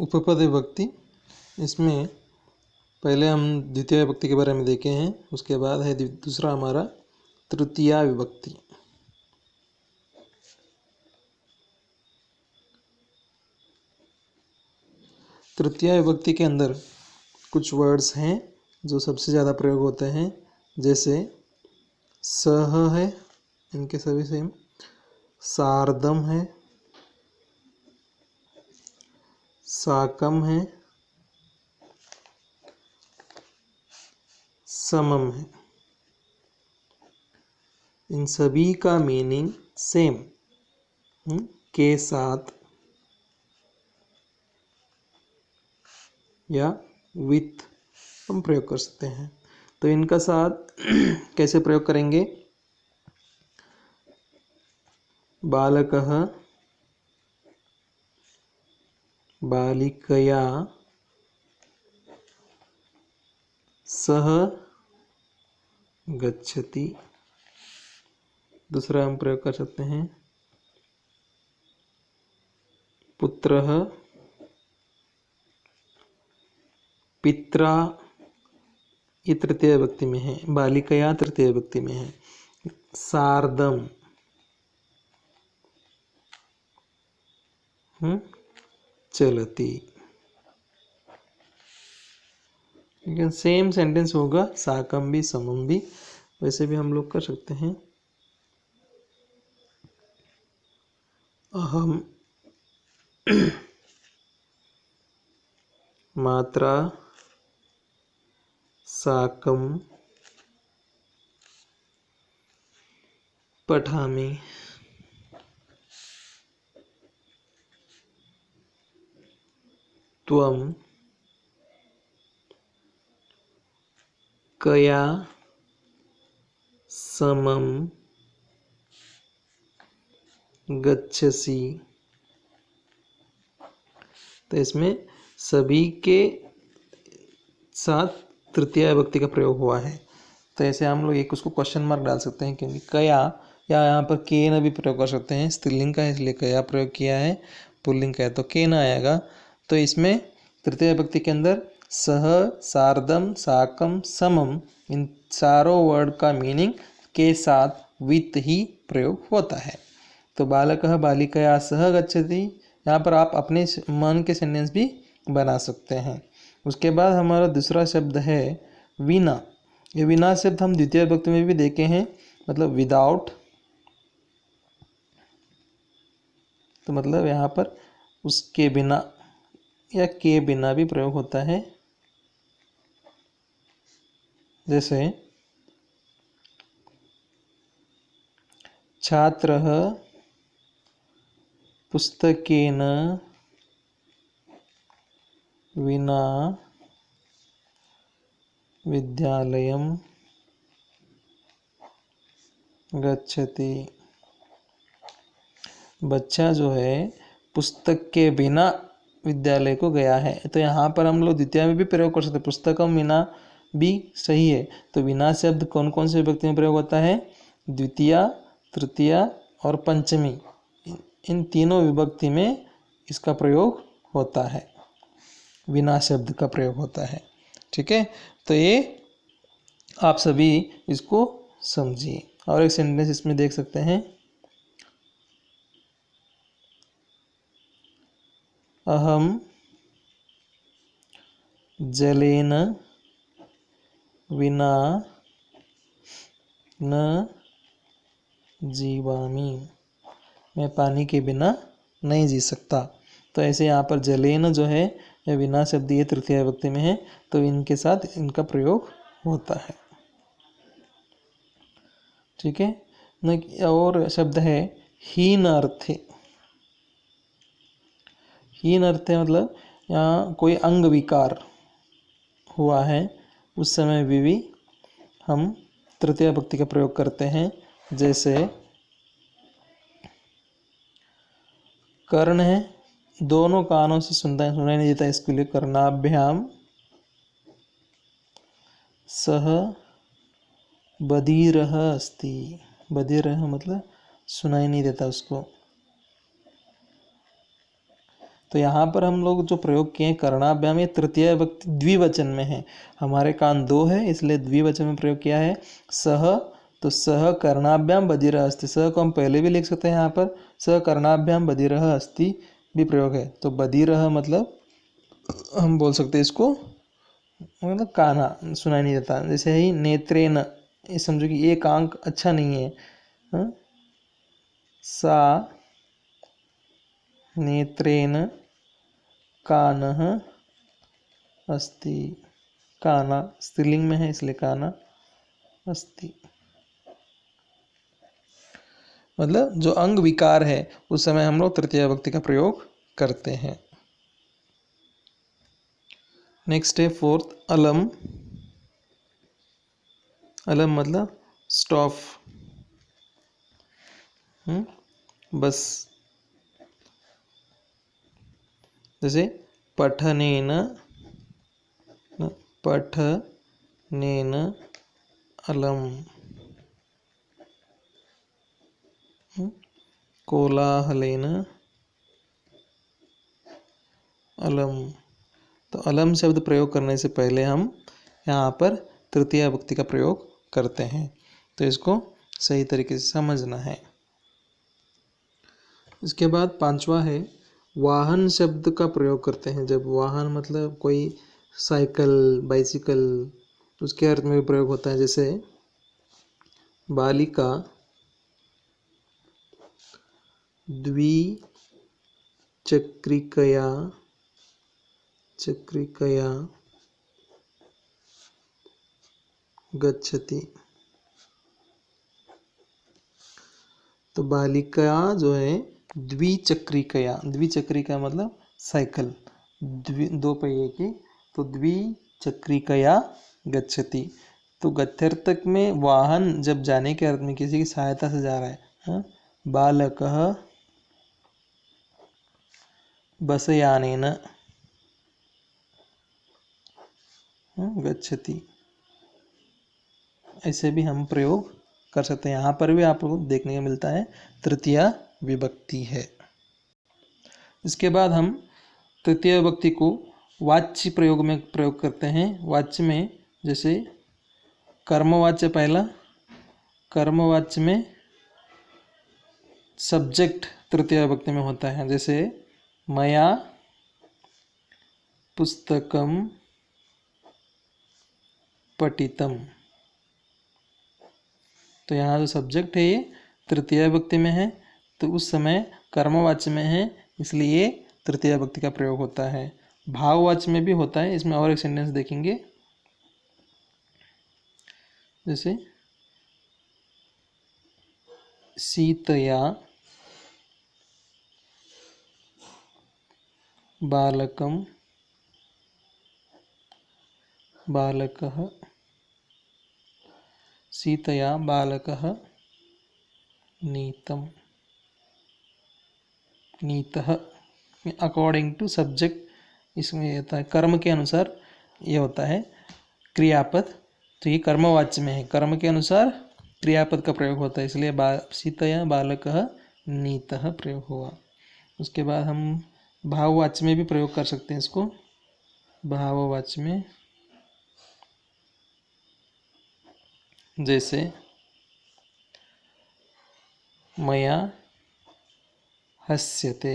उपपद विभक्ति। इसमें पहले हम द्वितीय विभक्ति के बारे में देखे हैं, उसके बाद है दूसरा हमारा तृतीया विभक्ति। तृतीया विभक्ति के अंदर कुछ वर्ड्स हैं जो सबसे ज़्यादा प्रयोग होते हैं, जैसे सह है, इनके सभी सेम, सार्धम है, साकम है, समम है। इन सभी का मीनिंग सेम के साथ या विथ हम प्रयोग कर सकते हैं। तो इनका साथ कैसे प्रयोग करेंगे? बालकः बालिकया सह गच्छति। दूसरा हम प्रयोग कर सकते हैं पुत्रः पित्रा, ये तृतीय विभक्ति में है, बालिकया तृतीय विभक्ति में है। सार्धम चलती। लेकिन सेम सेंटेंस होगा, साकम भी समम भी, वैसे भी हम लोग कर सकते हैं। अहम मात्रा साकम पठामि। त्वं कया समं गच्छसि। तो इसमें सभी के साथ तृतीय विभक्ति का प्रयोग हुआ है। तो ऐसे हम लोग एक उसको क्वेश्चन मार्क डाल सकते हैं, क्योंकि कया या यहाँ पर के न भी प्रयोग कर सकते हैं। स्त्रीलिंग का है इसलिए कया प्रयोग किया है, पुल्लिंग का है तो के न आएगा। तो इसमें तृतीय विभक्ति के अंदर सह, सार्धम, साकम, समम, इन चारों वर्ड का मीनिंग के साथ विथ ही प्रयोग होता है। तो बालकः बालिकया सह गच्छति, यहाँ पर आप अपने मन के सेंटेंस भी बना सकते हैं। उसके बाद हमारा दूसरा शब्द है विना। ये विना शब्द हम द्वितीय विभक्ति में भी देखे हैं, मतलब विदाउट। तो मतलब यहाँ पर उसके बिना या के बिना भी प्रयोग होता है। जैसे छात्रः पुस्तकेन विना विद्यालयं गच्छति। बच्चा जो है पुस्तक के बिना विद्यालय को गया है। तो यहाँ पर हम लोग द्वितीय में भी प्रयोग कर सकते हैं, पुस्तकम विना भी सही है। तो विना शब्द कौन कौन से विभक्ति में प्रयोग होता है? द्वितीया, तृतीया और पंचमी, इन तीनों विभक्ति में इसका प्रयोग होता है, विना शब्द का प्रयोग होता है। ठीक है, तो ये आप सभी इसको समझिए। और एक सेंटेंस इसमें देख सकते हैं, अहम जलेन विना न जीवामि, मैं पानी के बिना नहीं जी सकता। तो ऐसे यहाँ पर जलेन जो है या विना शब्द ये तृतीय विभक्ति में है, तो इनके साथ इनका प्रयोग होता है। ठीक है, और शब्द है हीन अर्थे। हीन अर्थे मतलब यहाँ कोई अंग विकार हुआ है, उस समय भी हम तृतीय विभक्ति का प्रयोग करते हैं। जैसे कर्ण है, दोनों कानों से सुनाई नहीं देता, इसके लिए कर्णाभ्याम सह बधिरः अस्ति। बधिरः मतलब सुनाई नहीं देता उसको। तो यहाँ पर हम लोग जो प्रयोग किए कर्णाभ्याम, ये तृतीय विभक्ति द्विवचन में है। हमारे कान दो है इसलिए द्विवचन में प्रयोग किया है। सह, तो सह कर्णाभ्याम बधिरः अस्ति, सह को हम पहले भी लिख सकते हैं, यहाँ पर सह कर्णाभ्याम बधिरः अस्ति भी प्रयोग है। तो बधिरः मतलब हम बोल सकते हैं इसको मतलब काना सुनाई नहीं देता। जैसे ही नेत्रेन, ये समझो कि एक आंक अच्छा नहीं है। हाँ? सा नेत्रेन कानः अस्ति, काना स्त्रीलिंग में है इसलिए काना अस्ति, मतलब जो अंग विकार है उस समय हम लोग तृतीय विभक्ति का प्रयोग करते हैं। नेक्स्ट है फोर्थ अलम। अलम मतलब स्टॉप, बस। जैसे पठनेन, पठनेन अलम, कोलाहलेन अलम। तो अलम शब्द प्रयोग करने से पहले हम यहाँ पर तृतीय विभक्ति का प्रयोग करते हैं, तो इसको सही तरीके से समझना है। इसके बाद पांचवा है वाहन शब्द का प्रयोग करते हैं। जब वाहन मतलब कोई साइकिल, बाइसिकल, उसके अर्थ में भी प्रयोग होता है। जैसे बालिका द्विचक्रिकया गच्छति। तो बालिका जो है द्विचक्रिकया, द्विचक्रिका मतलब साइकिल, दो पहिए की, तो द्विचक्रिकया गच्छति। तो गत्यर्थक में वाहन जब जाने के अर्थ में किसी की सहायता से जा रहा है। हाँ? बालकः बसयानेन गच्छति, ऐसे भी हम प्रयोग कर सकते हैं। यहाँ पर भी आपको देखने को मिलता है तृतीय विभक्ति है। इसके बाद हम तृतीय विभक्ति को वाच्य प्रयोग में प्रयोग करते हैं। वाच्य में जैसे कर्मवाच्य, पहला कर्मवाच्य में सब्जेक्ट तृतीय विभक्ति में होता है। जैसे मया पुस्तकम पठितम। तो यहाँ जो सब्जेक्ट है ये तृतीय विभक्ति में है, तो उस समय कर्मवाच्य में है इसलिए तृतीय विभक्ति का प्रयोग होता है। भाववाच्य में भी होता है। इसमें और एक सेंटेंस देखेंगे, जैसे सीतया बालकम बालकः, सीतया बालकः नीतम, नीतः अकॉर्डिंग टू सब्जेक्ट इसमें होता है। कर्म के अनुसार ये होता है क्रियापद, तो ये कर्मवाच्य में है, कर्म के अनुसार क्रियापद का प्रयोग होता है, इसलिए सीतया बालकः नीतः प्रयोग हुआ। उसके बाद हम भाववाच्य में भी प्रयोग कर सकते हैं इसको। भाववाच्य में जैसे मया हस्यते,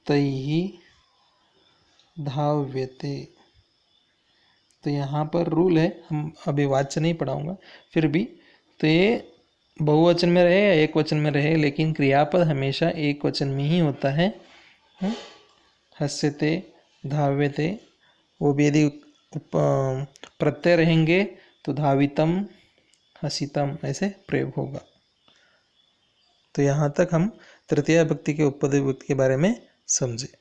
तैः धाव्यते। तो यहाँ पर रूल है, हम अभी वाच्य नहीं पढ़ाऊंगा, फिर भी तो ये बहुवचन में रहे या एक वचन में रहे, लेकिन क्रियापद हमेशा एक वचन में ही होता है। हस्यते, धाव्यते, वो भी यदि प्रत्यय रहेंगे तो धावितम, हसितम ऐसे प्रयोग होगा। तो यहाँ तक हम तृतीय विभक्ति के उपपद विभक्ति के बारे में समझे।